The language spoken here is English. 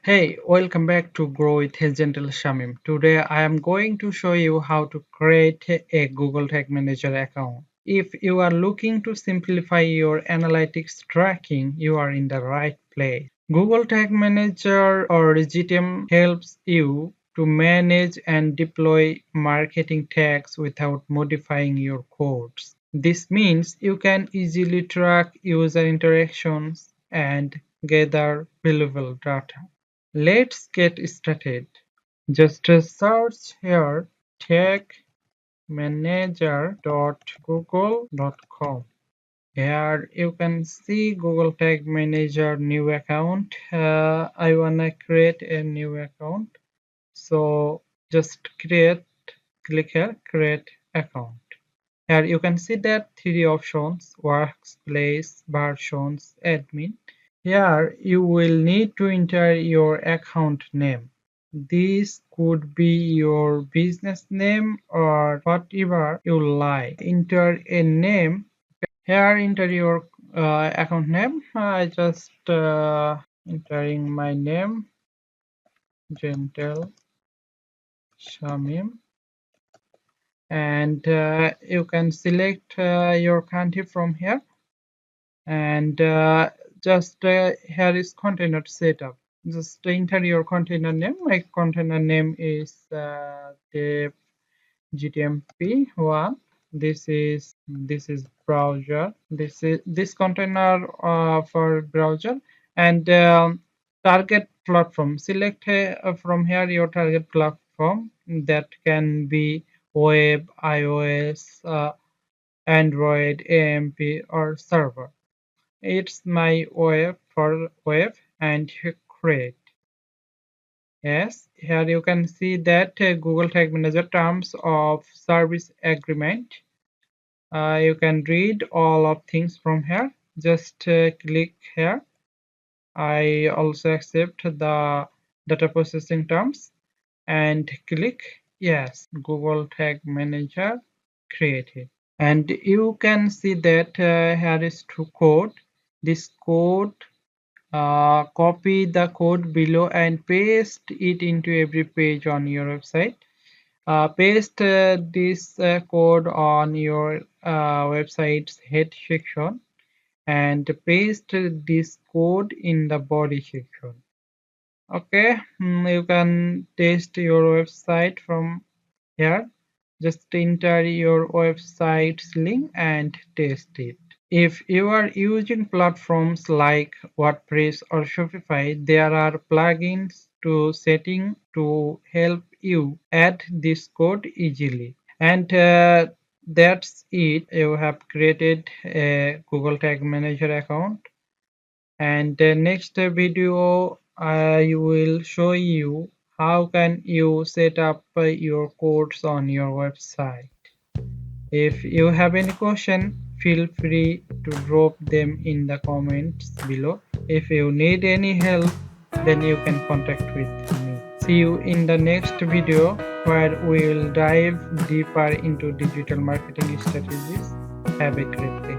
Hey, welcome back to Grow with His Gentle Shamim. Today I am going to show you how to create a Google Tag Manager account. If you are looking to simplify your analytics tracking, you are in the right place. Google Tag Manager or GTM helps you to manage and deploy marketing tags without modifying your codes. This means you can easily track user interactions and gather valuable data. Let's get started. Just search here tagmanager.google.com. Here you can see Google Tag Manager new account. I wanna create a new account. So just click here, create account. Here you can see that three options: workplace, versions, admin. Here you will need to enter your account name. This could be your business name or whatever you like. Enter a name. Here enter your account name. I just entering my name, Gentle Shamim, and you can select your country from here, and just here is container setup. Just enter your container name. My container name is the GTMP1. This is browser. This container for browser, and target platform. Select from here your target platform. That can be web, iOS, Android, AMP, or server. It's my web for web, and create. Yes, here you can see that Google Tag Manager terms of service agreement. You can read all of things from here. Just click here. I also accept the data processing terms and click yes. Google Tag Manager created. And you can see that here is two code. This code, copy the code below and paste it into every page on your website. Paste this code on your website's head section, and paste this code in the body section. Okay, you can test your website from here. Just enter your website's link and test it. If you are using platforms like WordPress or Shopify, there are plugins to setting to help you add this code easily. And that's it. You have created a Google Tag Manager account. And the next video I will show you how can you set up your codes on your website. If you have any question, feel free to drop them in the comments below. If you need any help, then you can contact with me. See you in the next video, where we will dive deeper into digital marketing strategies. Have a great day.